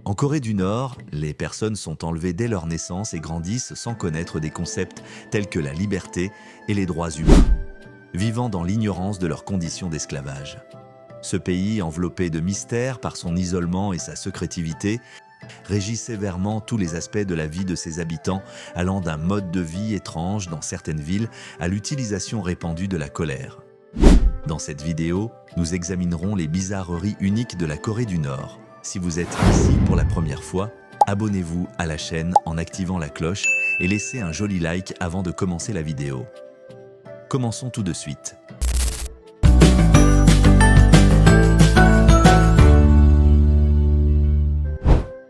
En Corée du Nord, les personnes sont enlevées dès leur naissance et grandissent sans connaître des concepts tels que la liberté et les droits humains, vivant dans l'ignorance de leurs conditions d'esclavage. Ce pays, enveloppé de mystères par son isolement et sa secrétivité, régit sévèrement tous les aspects de la vie de ses habitants, allant d'un mode de vie étrange dans certaines villes à l'utilisation répandue de la colère. Dans cette vidéo, nous examinerons les bizarreries uniques de la Corée du Nord. Si vous êtes ici pour la première fois, abonnez-vous à la chaîne en activant la cloche et laissez un joli like avant de commencer la vidéo. Commençons tout de suite.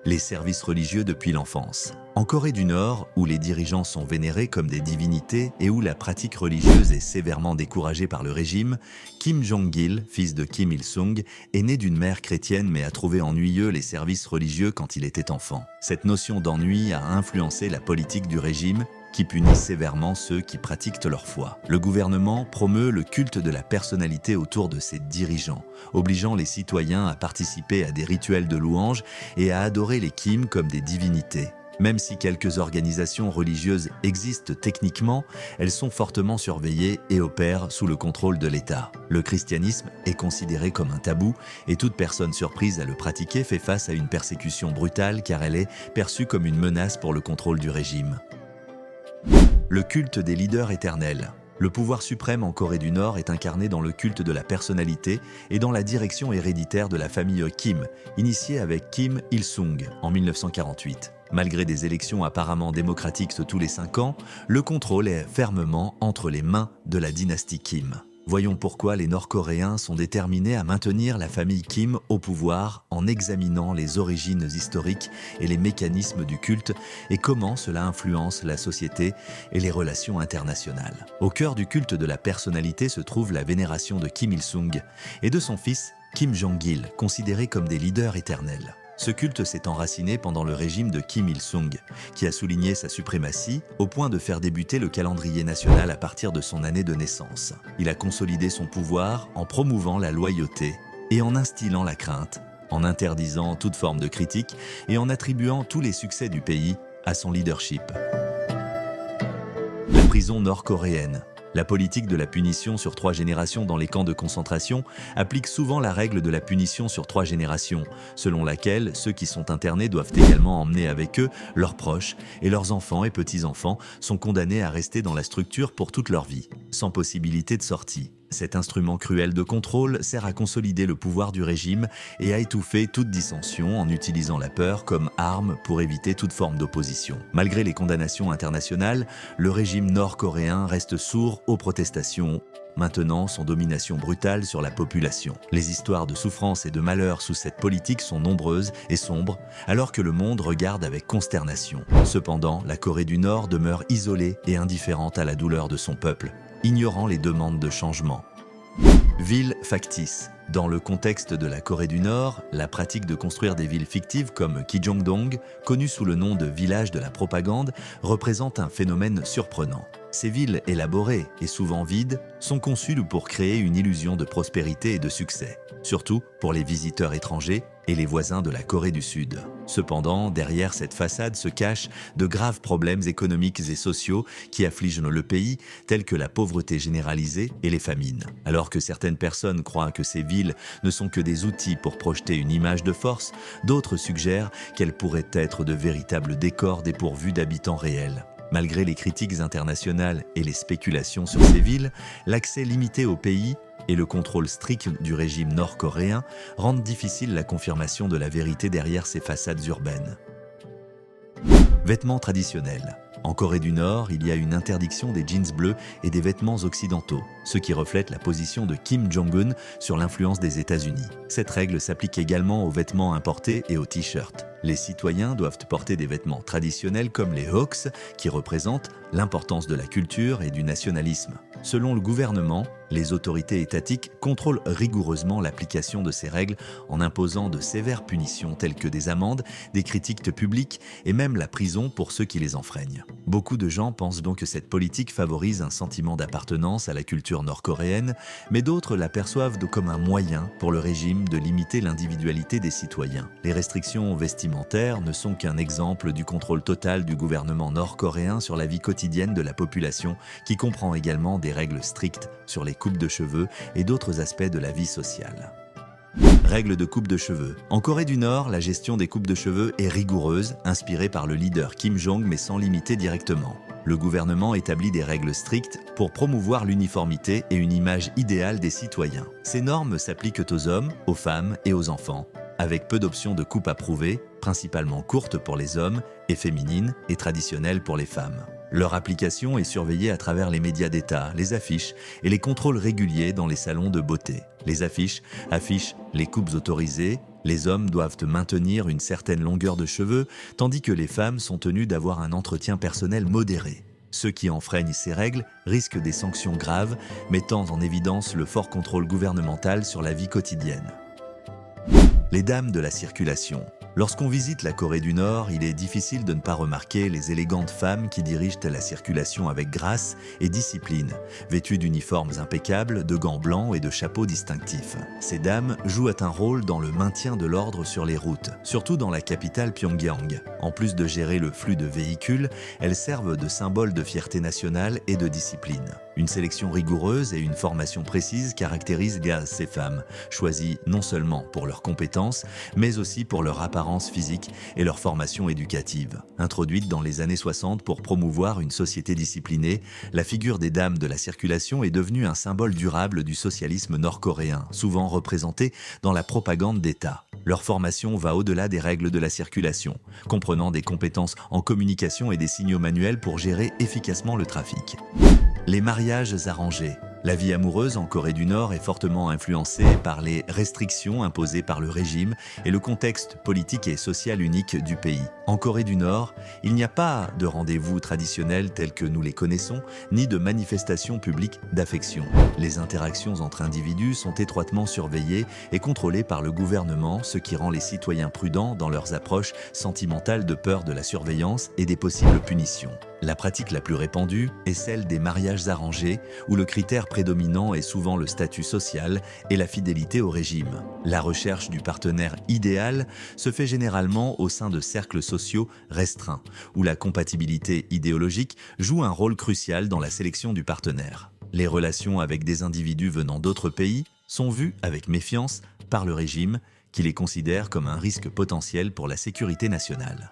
Les services religieux depuis l'enfance. En Corée du Nord, où les dirigeants sont vénérés comme des divinités et où la pratique religieuse est sévèrement découragée par le régime, Kim Jong-il, fils de Kim Il-sung, est né d'une mère chrétienne mais a trouvé ennuyeux les services religieux quand il était enfant. Cette notion d'ennui a influencé la politique du régime, qui punit sévèrement ceux qui pratiquent leur foi. Le gouvernement promeut le culte de la personnalité autour de ses dirigeants, obligeant les citoyens à participer à des rituels de louange et à adorer les Kim comme des divinités. Même si quelques organisations religieuses existent techniquement, elles sont fortement surveillées et opèrent sous le contrôle de l'État. Le christianisme est considéré comme un tabou et toute personne surprise à le pratiquer fait face à une persécution brutale car elle est perçue comme une menace pour le contrôle du régime. Le culte des leaders éternels. Le pouvoir suprême en Corée du Nord est incarné dans le culte de la personnalité et dans la direction héréditaire de la famille Kim, initiée avec Kim Il-sung en 1948. Malgré des élections apparemment démocratiques tous les 5 ans, le contrôle est fermement entre les mains de la dynastie Kim. Voyons pourquoi les Nord-Coréens sont déterminés à maintenir la famille Kim au pouvoir en examinant les origines historiques et les mécanismes du culte et comment cela influence la société et les relations internationales. Au cœur du culte de la personnalité se trouve la vénération de Kim Il-sung et de son fils Kim Jong-il, considérés comme des leaders éternels. Ce culte s'est enraciné pendant le régime de Kim Il-sung, qui a souligné sa suprématie au point de faire débuter le calendrier national à partir de son année de naissance. Il a consolidé son pouvoir en promouvant la loyauté et en instillant la crainte, en interdisant toute forme de critique et en attribuant tous les succès du pays à son leadership. La prison nord-coréenne. La politique de la punition sur 3 générations dans les camps de concentration applique souvent la règle de la punition sur 3 générations, selon laquelle ceux qui sont internés doivent également emmener avec eux leurs proches et leurs enfants et petits-enfants sont condamnés à rester dans la structure pour toute leur vie, sans possibilité de sortie. Cet instrument cruel de contrôle sert à consolider le pouvoir du régime et à étouffer toute dissension en utilisant la peur comme arme pour éviter toute forme d'opposition. Malgré les condamnations internationales, le régime nord-coréen reste sourd aux protestations, maintenant son domination brutale sur la population. Les histoires de souffrance et de malheur sous cette politique sont nombreuses et sombres, alors que le monde regarde avec consternation. Cependant, la Corée du Nord demeure isolée et indifférente à la douleur de son peuple, ignorant les demandes de changement. Villes factices. Dans le contexte de la Corée du Nord, la pratique de construire des villes fictives comme Kijeongdong, connu sous le nom de village de la propagande, représente un phénomène surprenant. Ces villes élaborées et souvent vides sont conçues pour créer une illusion de prospérité et de succès, surtout pour les visiteurs étrangers et les voisins de la Corée du Sud. Cependant, derrière cette façade se cachent de graves problèmes économiques et sociaux qui affligent le pays, tels que la pauvreté généralisée et les famines. Alors que certaines personnes croient que ces villes ne sont que des outils pour projeter une image de force, d'autres suggèrent qu'elles pourraient être de véritables décors dépourvus d'habitants réels. Malgré les critiques internationales et les spéculations sur ces villes, l'accès limité au pays et le contrôle strict du régime nord-coréen rendent difficile la confirmation de la vérité derrière ces façades urbaines. Vêtements traditionnels. En Corée du Nord, il y a une interdiction des jeans bleus et des vêtements occidentaux, ce qui reflète la position de Kim Jong-un sur l'influence des États-Unis. Cette règle s'applique également aux vêtements importés et aux t-shirts. Les citoyens doivent porter des vêtements traditionnels comme les Hawks, qui représentent l'importance de la culture et du nationalisme. Selon le gouvernement, les autorités étatiques contrôlent rigoureusement l'application de ces règles en imposant de sévères punitions telles que des amendes, des critiques publiques et même la prison pour ceux qui les enfreignent. Beaucoup de gens pensent donc que cette politique favorise un sentiment d'appartenance à la culture nord-coréenne, mais d'autres l'aperçoivent comme un moyen pour le régime de limiter l'individualité des citoyens. Les restrictions vestimentaires ne sont qu'un exemple du contrôle total du gouvernement nord-coréen sur la vie quotidienne de la population, qui comprend également des règles strictes sur les coupes de cheveux et d'autres aspects de la vie sociale. Règles de coupe de cheveux. En Corée du Nord, la gestion des coupes de cheveux est rigoureuse, inspirée par le leader Kim Jong mais sans limiter directement. Le gouvernement établit des règles strictes pour promouvoir l'uniformité et une image idéale des citoyens. Ces normes s'appliquent aux hommes, aux femmes et aux enfants, avec peu d'options de coupe approuvées, principalement courtes pour les hommes et féminines et traditionnelles pour les femmes. Leur application est surveillée à travers les médias d'État, les affiches et les contrôles réguliers dans les salons de beauté. Les affiches affichent les coupes autorisées, les hommes doivent maintenir une certaine longueur de cheveux, tandis que les femmes sont tenues d'avoir un entretien personnel modéré. Ceux qui enfreignent ces règles risquent des sanctions graves, mettant en évidence le fort contrôle gouvernemental sur la vie quotidienne. Les dames de la circulation. Lorsqu'on visite la Corée du Nord, il est difficile de ne pas remarquer les élégantes femmes qui dirigent la circulation avec grâce et discipline, vêtues d'uniformes impeccables, de gants blancs et de chapeaux distinctifs. Ces dames jouent un rôle dans le maintien de l'ordre sur les routes, surtout dans la capitale Pyongyang. En plus de gérer le flux de véhicules, elles servent de symbole de fierté nationale et de discipline. Une sélection rigoureuse et une formation précise caractérisent ces femmes, choisies non seulement pour leurs compétences, mais aussi pour leur apparence physique et leur formation éducative. Introduite dans les années 60 pour promouvoir une société disciplinée, la figure des dames de la circulation est devenue un symbole durable du socialisme nord-coréen, souvent représenté dans la propagande d'État. Leur formation va au-delà des règles de la circulation, comprenant des compétences en communication et des signaux manuels pour gérer efficacement le trafic. Les mariages arrangés. La vie amoureuse en Corée du Nord est fortement influencée par les restrictions imposées par le régime et le contexte politique et social unique du pays. En Corée du Nord, il n'y a pas de rendez-vous traditionnels tels que nous les connaissons, ni de manifestations publiques d'affection. Les interactions entre individus sont étroitement surveillées et contrôlées par le gouvernement, ce qui rend les citoyens prudents dans leurs approches sentimentales de peur de la surveillance et des possibles punitions. La pratique la plus répandue est celle des mariages arrangés, où le critère prédominant est souvent le statut social et la fidélité au régime. La recherche du partenaire idéal se fait généralement au sein de cercles sociaux restreints, où la compatibilité idéologique joue un rôle crucial dans la sélection du partenaire. Les relations avec des individus venant d'autres pays sont vues avec méfiance par le régime, qui les considère comme un risque potentiel pour la sécurité nationale.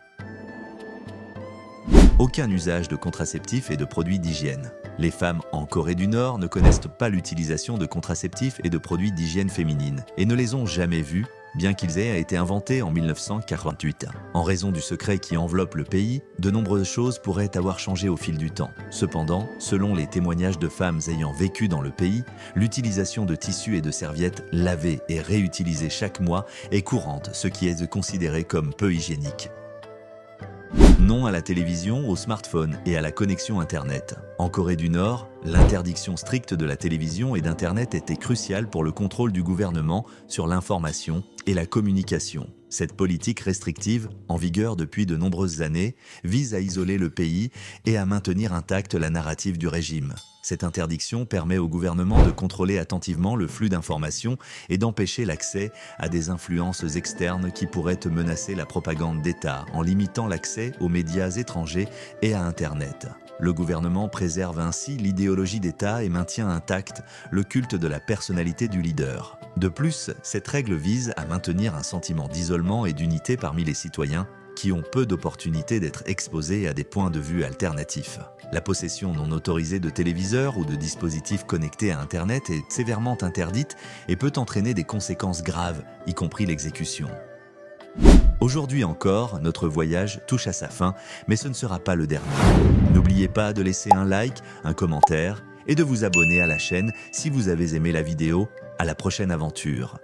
Aucun usage de contraceptifs et de produits d'hygiène. Les femmes en Corée du Nord ne connaissent pas l'utilisation de contraceptifs et de produits d'hygiène féminine et ne les ont jamais vus, bien qu'ils aient été inventés en 1948. En raison du secret qui enveloppe le pays, de nombreuses choses pourraient avoir changé au fil du temps. Cependant, selon les témoignages de femmes ayant vécu dans le pays, l'utilisation de tissus et de serviettes lavées et réutilisées chaque mois est courante, ce qui est considéré comme peu hygiénique. Non à la télévision, au smartphone et à la connexion Internet. En Corée du Nord, l'interdiction stricte de la télévision et d'Internet était cruciale pour le contrôle du gouvernement sur l'information et la communication. Cette politique restrictive, en vigueur depuis de nombreuses années, vise à isoler le pays et à maintenir intacte la narrative du régime. Cette interdiction permet au gouvernement de contrôler attentivement le flux d'informations et d'empêcher l'accès à des influences externes qui pourraient menacer la propagande d'État en limitant l'accès aux médias étrangers et à Internet. Le gouvernement préserve ainsi l'idéologie d'État et maintient intact le culte de la personnalité du leader. De plus, cette règle vise à maintenir un sentiment d'isolement et d'unité parmi les citoyens qui ont peu d'opportunités d'être exposés à des points de vue alternatifs. La possession non autorisée de téléviseurs ou de dispositifs connectés à Internet est sévèrement interdite et peut entraîner des conséquences graves, y compris l'exécution. Aujourd'hui encore, notre voyage touche à sa fin, mais ce ne sera pas le dernier. N'oubliez pas de laisser un like, un commentaire et de vous abonner à la chaîne si vous avez aimé la vidéo. À la prochaine aventure.